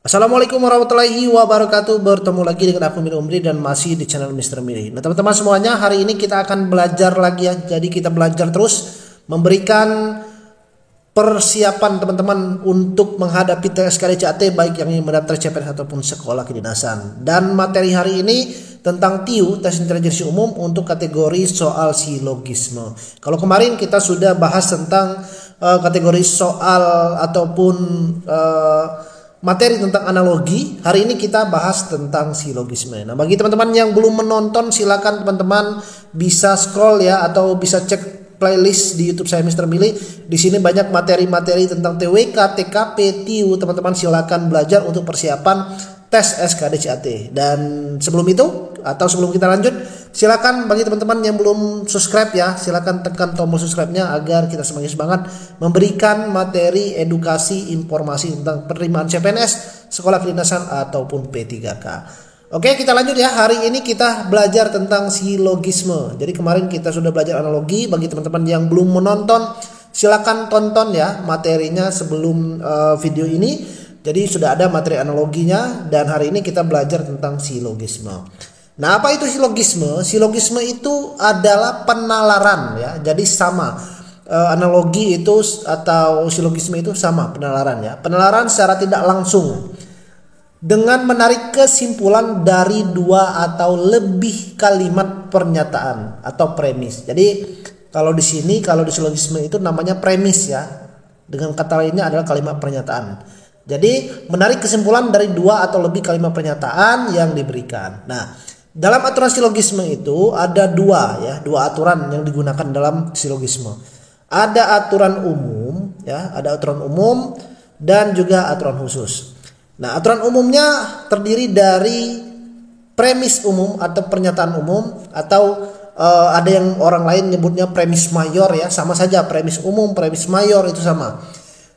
Assalamualaikum warahmatullahi wabarakatuh. Bertemu lagi dengan aku Miri Umri dan masih di channel Mr. Miri. Nah teman-teman semuanya, hari ini kita akan belajar lagi ya. Jadi kita belajar terus memberikan persiapan teman-teman untuk menghadapi tes KDCAT baik yang ingin mendaftar CPNS ataupun sekolah kedinasan. Dan materi hari ini tentang TIU, tes intelijensi umum untuk kategori soal silogisme. Kalau kemarin kita sudah bahas tentang kategori soal ataupun materi tentang analogi, hari ini kita bahas tentang silogisme. Nah, bagi teman-teman yang belum menonton, silakan teman-teman bisa scroll ya, atau bisa cek playlist di YouTube saya Mr. Mili. Di sini banyak materi-materi tentang TWK, TKP, TIU. Teman-teman silakan belajar untuk persiapan tes SKDCAT. Dan sebelum itu atau sebelum kita lanjut, silakan bagi teman-teman yang belum subscribe ya, silakan tekan tombol subscribe-nya agar kita semakin semangat memberikan materi edukasi informasi tentang penerimaan CPNS, sekolah kedinasan ataupun P3K. Oke, kita lanjut ya. Hari ini kita belajar tentang silogisme. Jadi kemarin kita sudah belajar analogi. Bagi teman-teman yang belum menonton, silakan tonton ya materinya sebelum video ini. Jadi sudah ada materi analoginya dan hari ini kita belajar tentang silogisme. Nah, apa itu silogisme? Silogisme itu adalah penalaran ya. Jadi sama analogi itu atau silogisme itu sama penalaran ya. Penalaran secara tidak langsung dengan menarik kesimpulan dari dua atau lebih kalimat pernyataan atau premis. Jadi kalau di sini, kalau di silogisme itu namanya premis ya. Dengan kata lainnya adalah kalimat pernyataan. Jadi menarik kesimpulan dari dua atau lebih kalimat pernyataan yang diberikan. Nah, dalam aturan silogisme itu ada dua aturan yang digunakan dalam silogisme. Ada aturan umum ya, ada aturan umum dan juga aturan khusus. Nah, aturan umumnya terdiri dari premis umum atau pernyataan umum atau ada yang orang lain nyebutnya premis mayor ya, sama saja premis umum, premis mayor itu sama.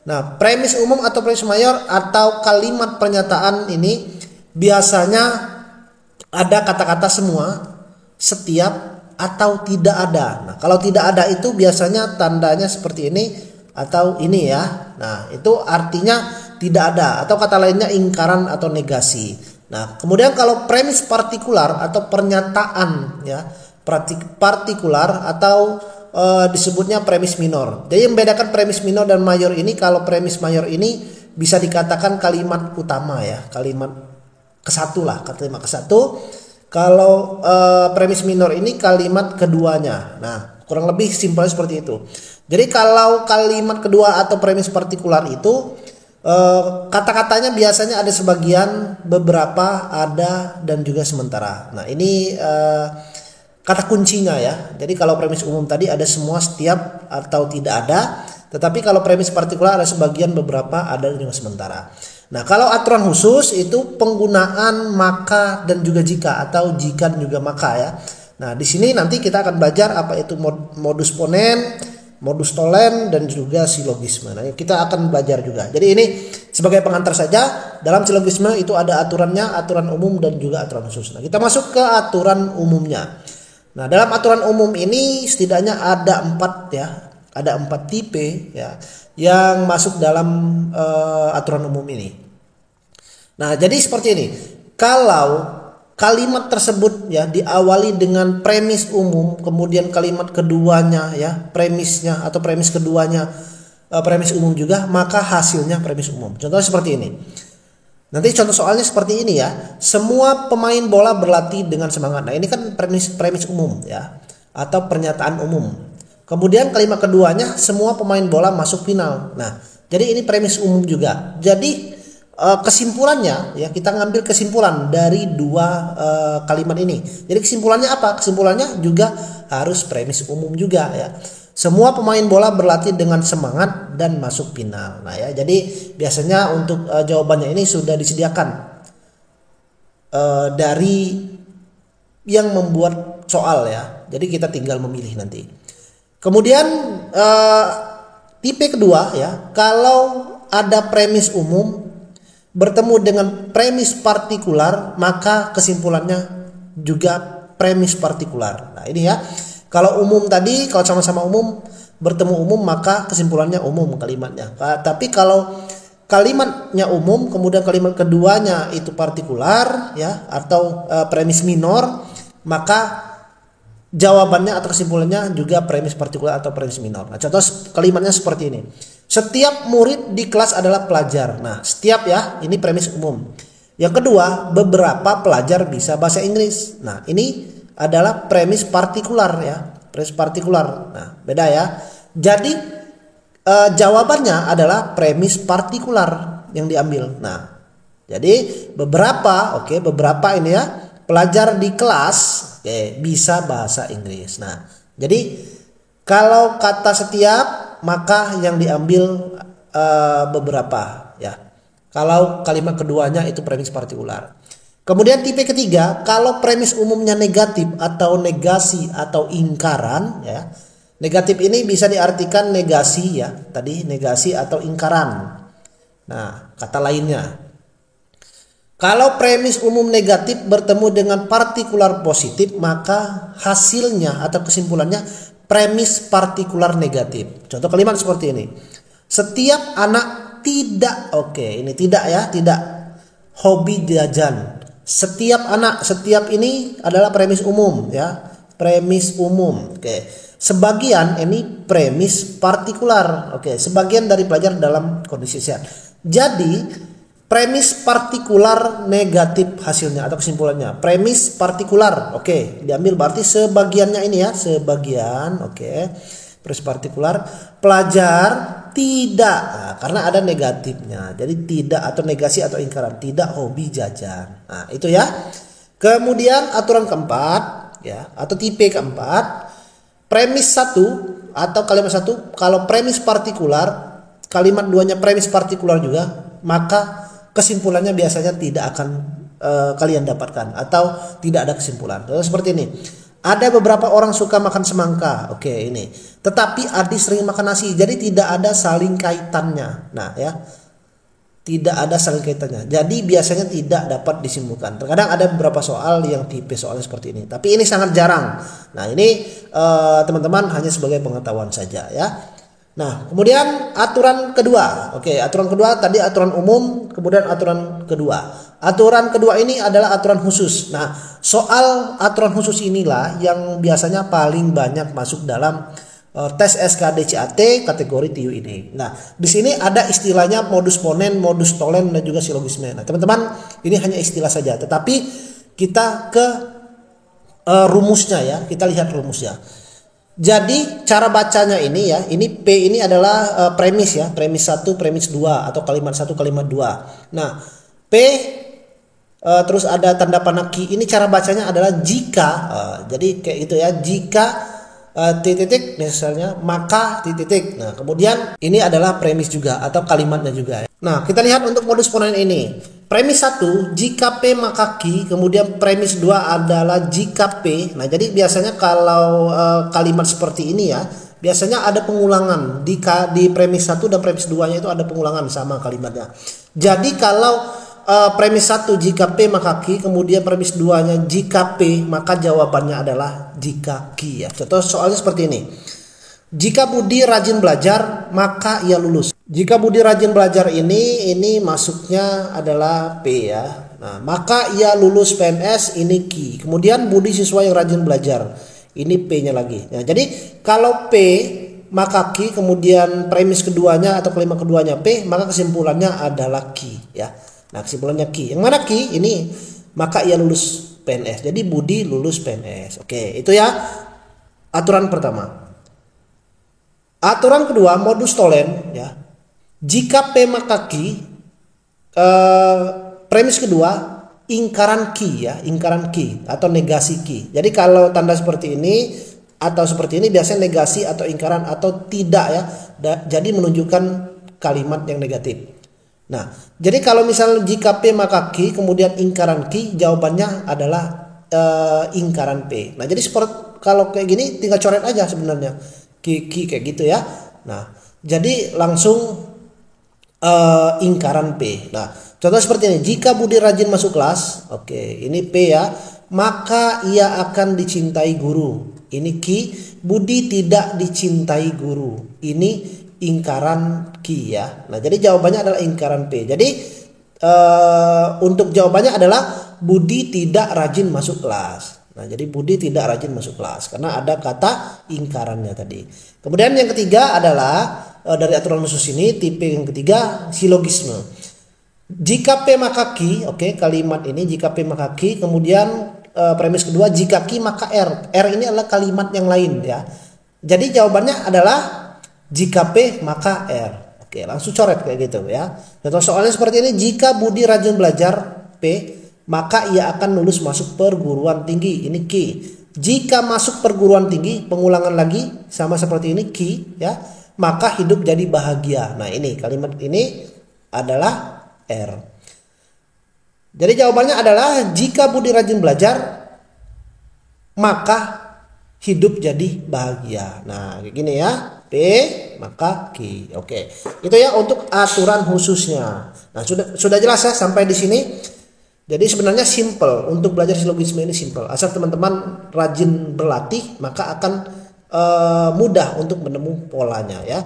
Nah, premis umum atau premis mayor atau kalimat pernyataan ini biasanya ada kata-kata semua, setiap, atau tidak ada. Nah, kalau tidak ada itu biasanya tandanya seperti ini atau ini ya. Nah, itu artinya tidak ada atau kata lainnya ingkaran atau negasi. Nah, kemudian kalau premis partikular atau pernyataan ya, partikular atau disebutnya premis minor. Jadi yang membedakan premis minor dan mayor ini, kalau premis mayor ini bisa dikatakan kalimat utama ya, kalimat kesatu lah, kalimat kesatu. Kalau premis minor ini kalimat keduanya. Nah, kurang lebih simpelnya seperti itu. Jadi kalau kalimat kedua atau premis partikular itu kata-katanya biasanya ada sebagian, beberapa, ada, dan juga sementara. Nah, ini kata kuncinya ya. Jadi kalau premis umum tadi ada semua, setiap, atau tidak ada. Tetapi kalau premis partikular ada sebagian, beberapa, ada, dan juga sementara. Nah, kalau aturan khusus itu penggunaan maka dan juga jika, atau jika dan juga maka ya. Nah, di sini nanti kita akan belajar apa itu modus ponen, modus tollens, dan juga silogisme. Nah, kita akan belajar juga. Jadi ini sebagai pengantar saja. Dalam silogisme itu ada aturannya, aturan umum dan juga aturan khusus. Nah, kita masuk ke aturan umumnya. Nah, dalam aturan umum ini setidaknya ada 4 ya, ada 4 tipe ya yang masuk dalam aturan umum ini. Nah, jadi seperti ini. Kalau kalimat tersebut ya diawali dengan premis umum, kemudian kalimat keduanya ya premisnya atau premis keduanya premis umum juga, maka hasilnya premis umum. Contohnya seperti ini. Nanti contoh soalnya seperti ini ya. Semua pemain bola berlatih dengan semangat. Nah, ini kan premis umum ya, atau pernyataan umum. Kemudian kalimat keduanya, semua pemain bola masuk final. Nah, jadi ini premis umum juga. Jadi kesimpulannya ya, kita ngambil kesimpulan dari dua kalimat ini. Jadi kesimpulannya apa? Kesimpulannya juga harus premis umum juga ya. Semua pemain bola berlatih dengan semangat dan masuk final. Nah ya, jadi biasanya untuk jawabannya ini sudah disediakan dari yang membuat soal ya. Jadi kita tinggal memilih nanti. Kemudian tipe kedua ya, kalau ada premis umum bertemu dengan premis partikular, maka kesimpulannya juga premis partikular. Nah ini ya. Kalau umum tadi, kalau sama-sama umum bertemu umum, maka kesimpulannya umum kalimatnya. Tapi kalau kalimatnya umum, kemudian kalimat keduanya itu partikular ya atau premis minor, maka jawabannya atau kesimpulannya juga premis partikular atau premis minor. Nah, contoh kalimatnya seperti ini. Setiap murid di kelas adalah pelajar. Nah, setiap ya, ini premis umum. Yang kedua, beberapa pelajar bisa bahasa Inggris. Nah, ini adalah premis partikular ya, premis partikular. Nah, beda ya. Jadi jawabannya adalah premis partikular yang diambil. Nah, jadi beberapa, beberapa ini ya, pelajar di kelas bisa bahasa Inggris. Nah, jadi kalau kata setiap maka yang diambil beberapa ya. Kalau kalimat keduanya itu premis partikular. Kemudian tipe ketiga, kalau premis umumnya negatif atau negasi atau ingkaran ya. Negatif ini bisa diartikan negasi ya, tadi negasi atau ingkaran. Nah, kata lainnya. Kalau premis umum negatif bertemu dengan partikular positif, maka hasilnya atau kesimpulannya premis partikular negatif. Contoh kalimat seperti ini. Setiap anak tidak, ini tidak ya, tidak hobi jajan. Setiap anak, setiap ini adalah premis umum ya, premis umum. Sebagian ini premis partikular. Sebagian dari pelajar dalam kondisi sehat. Jadi premis partikular negatif hasilnya atau kesimpulannya. Premis partikular, diambil berarti sebagiannya ini ya, sebagian, premis partikular. Pelajar tidak, karena ada negatifnya. Jadi tidak atau negasi atau ingkaran, tidak hobi jajan. Nah, itu ya. Kemudian aturan keempat ya, atau tipe keempat, premis satu atau kalimat satu, kalau premis partikular, kalimat duanya premis partikular juga, maka kesimpulannya biasanya tidak akan kalian dapatkan atau tidak ada kesimpulan. Seperti ini. Ada beberapa orang suka makan semangka. Ini. Tetapi Adi sering makan nasi. Jadi tidak ada saling kaitannya. Nah, ya. Tidak ada saling kaitannya. Jadi biasanya tidak dapat disimpulkan. Terkadang ada beberapa soal yang tipe soalnya seperti ini. Tapi ini sangat jarang. Nah, ini teman-teman hanya sebagai pengetahuan saja ya. Nah, kemudian aturan kedua. Aturan kedua tadi aturan umum, kemudian aturan kedua. Aturan kedua ini adalah aturan khusus. Nah, soal aturan khusus inilah yang biasanya paling banyak masuk dalam tes SKDCAT kategori TIU ini. Nah, di sini ada istilahnya modus ponen, modus tolen, dan juga silogisme. Nah, teman-teman, ini hanya istilah saja. Tetapi kita ke rumusnya ya. Kita lihat rumusnya. Jadi cara bacanya ini ya, ini P ini adalah premis ya, premis 1, premis 2 atau kalimat 1, kalimat 2. Nah, P terus ada tanda panah Q, ini cara bacanya adalah jika, jadi kayak gitu ya, jika titik misalnya maka titik. Nah, kemudian ini adalah premis juga atau kalimatnya juga. Nah, kita lihat untuk modus ponen ini. Premis 1, jika P maka Q, kemudian premis 2 adalah jika P. Nah, jadi biasanya kalau kalimat seperti ini ya, biasanya ada pengulangan di premis 1 dan premis 2-nya itu ada pengulangan sama kalimatnya. Jadi kalau premis 1 jika P maka Q, kemudian premis 2-nya jika P, maka jawabannya adalah jika Q ya. Contoh soalnya seperti ini. Jika Budi rajin belajar, maka ia lulus. Jika Budi rajin belajar ini masuknya adalah P ya. Nah, maka ia lulus PNS, ini Q. Kemudian Budi siswa yang rajin belajar, ini P-nya lagi. Nah, jadi kalau P maka Q, kemudian premis keduanya atau kalimat keduanya P, maka kesimpulannya adalah Q ya. Nah, kesimpulannya Q. Yang mana Q? Ini maka ia lulus PNS. Jadi Budi lulus PNS. Itu ya aturan pertama. Aturan kedua, modus tolen ya. Jika P maka Q, premis kedua ingkaran Q ya, ingkaran Q atau negasi Q. Jadi kalau tanda seperti ini atau seperti ini biasanya negasi atau ingkaran atau tidak ya. Jadi menunjukkan kalimat yang negatif. Nah, jadi kalau misalnya jika P maka Q, kemudian ingkaran Q, jawabannya adalah ingkaran P. Nah, jadi seperti kalau kayak gini tinggal coret aja sebenarnya. Q kayak gitu ya. Nah, jadi langsung ingkaran P. Nah, contoh seperti ini. Jika Budi rajin masuk kelas, ini P ya, maka ia akan dicintai guru. Ini Q. Budi tidak dicintai guru. Ini ingkaran ki ya. Nah, jadi jawabannya adalah ingkaran P. Jadi untuk jawabannya adalah Budi tidak rajin masuk kelas. Nah, jadi Budi tidak rajin masuk kelas karena ada kata ingkarannya tadi. Kemudian yang ketiga adalah dari aturan khusus ini, tipe yang ketiga silogisme. Jika P maka Q, oke, kalimat ini jika P maka Q, kemudian premis kedua jika Q maka R. R ini adalah kalimat yang lain ya. Jadi jawabannya adalah jika P maka R. Oke, langsung coret kayak gitu ya. Contoh soalnya seperti ini, jika Budi rajin belajar P, maka ia akan lulus masuk perguruan tinggi. Ini Q. Jika masuk perguruan tinggi, pengulangan lagi sama seperti ini Q ya, maka hidup jadi bahagia. Nah, ini kalimat ini adalah R. Jadi jawabannya adalah jika Budi rajin belajar, maka hidup jadi bahagia. Nah, kayak gini ya. P maka Q. Oke. Itu ya untuk aturan khususnya. Nah, sudah jelas ya sampai di sini. Jadi sebenarnya simple untuk belajar silogisme ini simple. Asal teman-teman rajin berlatih, maka akan mudah untuk menemukan polanya ya.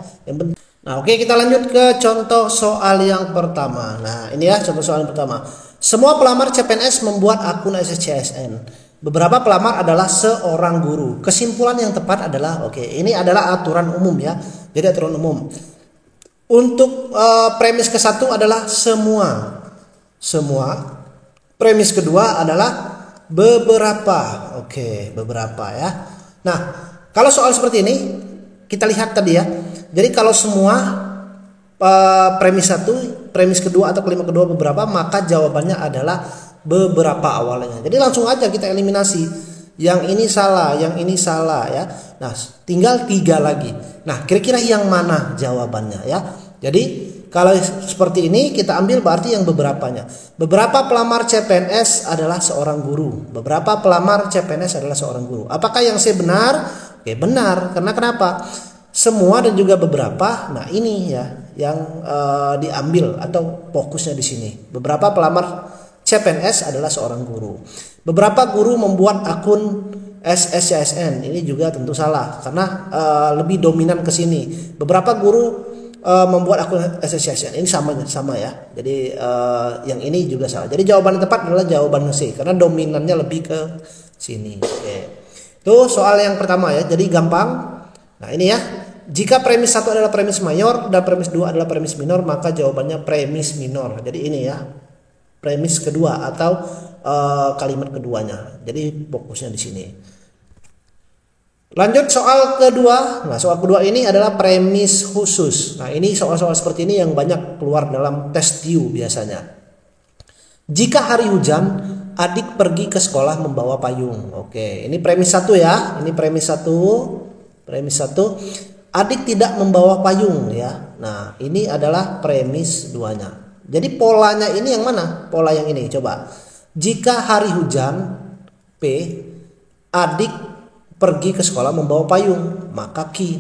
Nah, oke, kita lanjut ke contoh soal yang pertama. Nah, ini ya contoh soal yang pertama. Semua pelamar CPNS membuat akun SSCSN. Beberapa pelamar adalah seorang guru. Kesimpulan yang tepat adalah, oke, ini adalah aturan umum ya. Jadi aturan umum. Untuk premis ke-1 adalah semua. Premis kedua adalah beberapa. Oke, beberapa ya. Nah, kalau soal seperti ini kita lihat tadi ya. Jadi kalau semua premis 1, premis kedua atau kalimat kedua beberapa, maka jawabannya adalah beberapa awalnya. Jadi langsung aja kita eliminasi. Yang ini salah ya. Nah, tinggal 3 lagi. Nah, kira-kira yang mana jawabannya ya? Jadi kalau seperti ini kita ambil berarti yang beberapanya. Beberapa pelamar CPNS adalah seorang guru. Beberapa pelamar CPNS adalah seorang guru. Apakah yang C benar? Oke, benar. Karena kenapa? Semua dan juga beberapa. Nah, ini ya yang diambil atau fokusnya di sini. Beberapa pelamar CPNS adalah seorang guru. Beberapa guru membuat akun SSCSN. Ini juga tentu salah karena lebih dominan ke sini. Beberapa guru membuat akun SSCSN. Ini sama ya. Jadi yang ini juga salah. Jadi jawaban yang tepat adalah jawaban C karena dominannya lebih ke sini. Oke. Itu soal yang pertama ya. Jadi gampang. Nah, ini ya. Jika premis 1 adalah premis mayor dan premis 2 adalah premis minor, maka jawabannya premis minor. Jadi ini ya. Premis kedua atau kalimat keduanya. Jadi fokusnya di sini. Lanjut soal kedua. Nah, soal kedua ini adalah premis khusus. Nah, ini soal-soal seperti ini yang banyak keluar dalam tes TIU biasanya. Jika hari hujan, adik pergi ke sekolah membawa payung. Oke, ini premis 1 ya. Ini premis 1. Premis 1. Adik tidak membawa payung ya. Nah, ini adalah premis 2-nya. Jadi polanya ini yang mana? Pola yang ini coba. Jika hari hujan, P, adik pergi ke sekolah membawa payung, maka Q.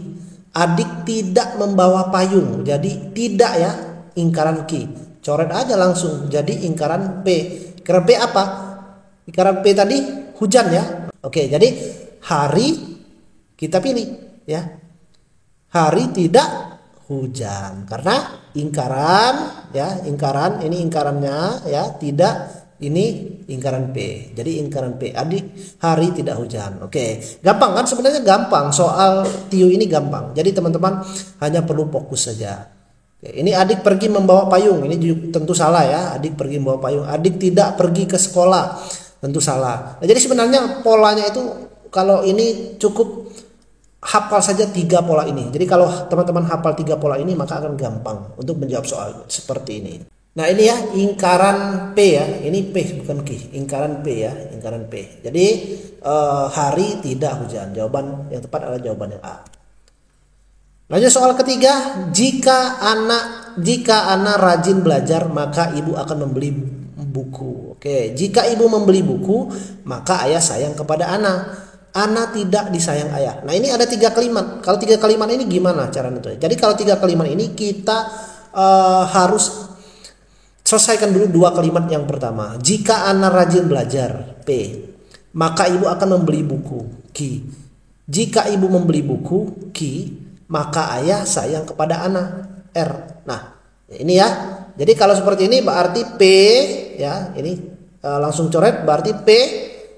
Adik tidak membawa payung, jadi tidak ya, ingkaran Q. Coret aja langsung, jadi ingkaran P. Ingkaran P apa? Ingkaran P tadi hujan ya. Oke, jadi hari kita pilih ya. Hari tidak hujan karena ingkaran ya, ingkaran ini ingkarannya ya, tidak ini ingkaran P. Jadi ingkaran P, adik hari tidak hujan. Oke, gampang kan? Sebenarnya gampang. Soal TIU ini gampang. Jadi teman-teman hanya perlu fokus saja. Oke, ini adik pergi membawa payung. Ini tentu salah ya. Adik pergi membawa payung. Adik tidak pergi ke sekolah. Tentu salah. Nah, jadi sebenarnya polanya itu kalau ini cukup hafal saja 3 pola ini. Jadi kalau teman-teman hafal 3 pola ini, maka akan gampang untuk menjawab soal seperti ini. Nah, ini ya ingkaran P ya. Ini P bukan Q. Ingkaran P ya, ingkaran P. Jadi hari tidak hujan. Jawaban yang tepat adalah jawaban yang A. Lanjut soal ketiga. Jika anak rajin belajar, maka ibu akan membeli buku. Oke, jika ibu membeli buku, maka ayah sayang kepada anak. Anak tidak disayang ayah. Nah, ini ada 3 kalimat. Kalau 3 kalimat ini gimana cara nentunya? Jadi kalau 3 kalimat ini kita harus selesaikan dulu 2 kalimat yang pertama. Jika anak rajin belajar, P, maka ibu akan membeli buku, Q. Jika ibu membeli buku, Q, maka ayah sayang kepada anak. R. Nah, ini ya. Jadi kalau seperti ini berarti P ya, ini langsung coret berarti P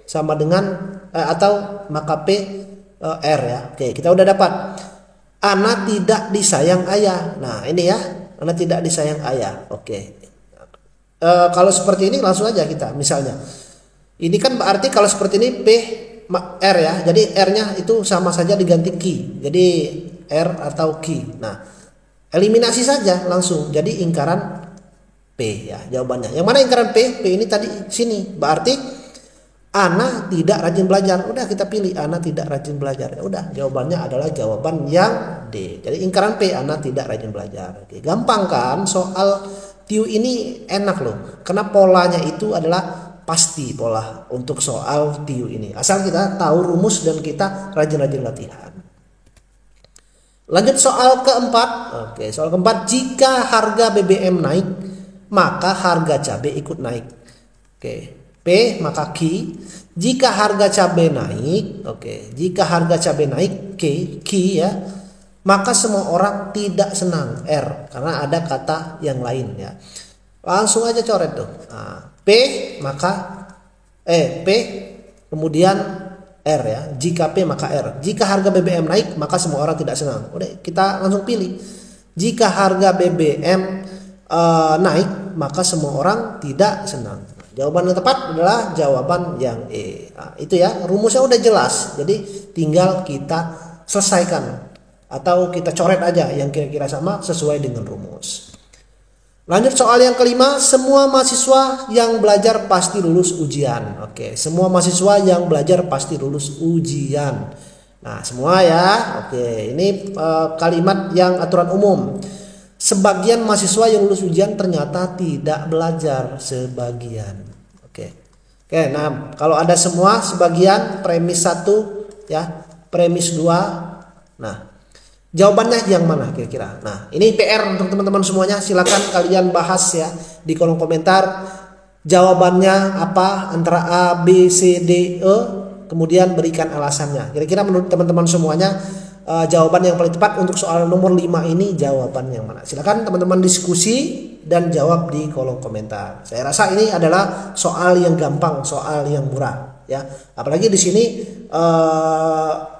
sama dengan atau maka P R ya. Oke, kita udah dapat. Anak tidak disayang ayah. Nah, ini ya. Anak tidak disayang ayah. Oke. Kalau seperti ini langsung aja kita misalnya. Ini kan berarti kalau seperti ini P R ya. Jadi R-nya itu sama saja diganti Q. Jadi R atau Q. Nah, eliminasi saja langsung. Jadi ingkaran P ya jawabannya. Yang mana ingkaran P? P ini tadi sini. Berarti Ana tidak rajin belajar. Udah kita pilih Ana tidak rajin belajar. Ya udah, jawabannya adalah jawaban yang D. Jadi ingkaran P, Ana tidak rajin belajar. Oke, gampang kan? Soal TIU ini enak loh. Karena polanya itu adalah pasti pola untuk soal TIU ini. Asal kita tahu rumus dan kita rajin-rajin latihan. Lanjut soal keempat. Oke, soal keempat, jika harga BBM naik, maka harga cabai ikut naik. Oke. P maka Q. Jika harga cabai naik, oke, jika harga cabai naik Q ya, maka semua orang tidak senang. R, karena ada kata yang lain ya. Langsung aja coret tuh. Nah, P maka P kemudian R ya. Jika P maka R. Jika harga BBM naik, maka semua orang tidak senang. Udah, kita langsung pilih. Jika harga BBM naik, maka semua orang tidak senang. Jawaban yang tepat adalah jawaban yang E. Nah, itu ya, rumusnya udah jelas. Jadi tinggal kita selesaikan atau kita coret aja yang kira-kira sama sesuai dengan rumus. Lanjut soal yang kelima, semua mahasiswa yang belajar pasti lulus ujian. Oke, semua mahasiswa yang belajar pasti lulus ujian. Nah, semua ya. Oke, ini kalimat yang aturan umum. Sebagian mahasiswa yang lulus ujian ternyata tidak belajar. Sebagian. Oke. Nah kalau ada semua, sebagian, premis 1 ya, premis 2. Nah, jawabannya yang mana kira-kira? Nah, ini PR untuk teman-teman semuanya. Silakan kalian bahas ya di kolom komentar. Jawabannya apa antara A, B, C, D, E. Kemudian berikan alasannya. Kira-kira menurut teman-teman semuanya, jawaban yang paling tepat untuk soal nomor 5 ini jawaban yang mana? Silakan teman-teman diskusi dan jawab di kolom komentar. Saya rasa ini adalah soal yang gampang, soal yang murah ya. Apalagi di sini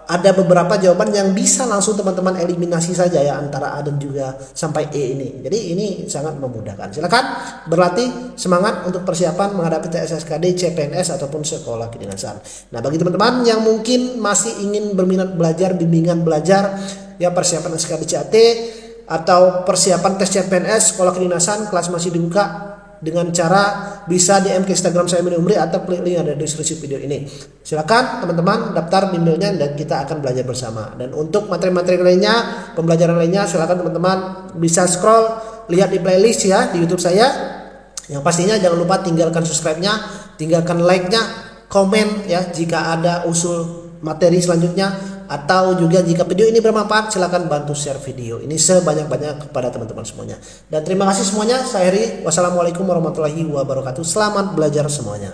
ada beberapa jawaban yang bisa langsung teman-teman eliminasi saja ya, antara A dan juga sampai E ini. Jadi ini sangat memudahkan. Silakan berlatih, semangat untuk persiapan menghadapi TSSKD, CPNS ataupun sekolah kedinasan. Nah, bagi teman-teman yang mungkin masih ingin berminat belajar, bimbingan belajar ya, persiapan SKD CAT atau persiapan tes CPNS sekolah kedinasan, kelas masih dibuka dengan cara bisa DM ke Instagram saya Miri Umri atau klik link ada di deskripsi video ini. Silakan teman-teman daftar bimbelnya dan kita akan belajar bersama. Dan untuk materi-materi lainnya, pembelajaran lainnya, silakan teman-teman bisa scroll, lihat di playlist ya di YouTube saya. Yang pastinya jangan lupa tinggalkan subscribe-nya, tinggalkan like-nya, komen ya jika ada usul materi selanjutnya, atau juga jika video ini bermanfaat silakan bantu share video ini sebanyak-banyak kepada teman-teman semuanya. Dan terima kasih semuanya. Saya Heri. Wassalamualaikum warahmatullahi wabarakatuh. Selamat belajar semuanya.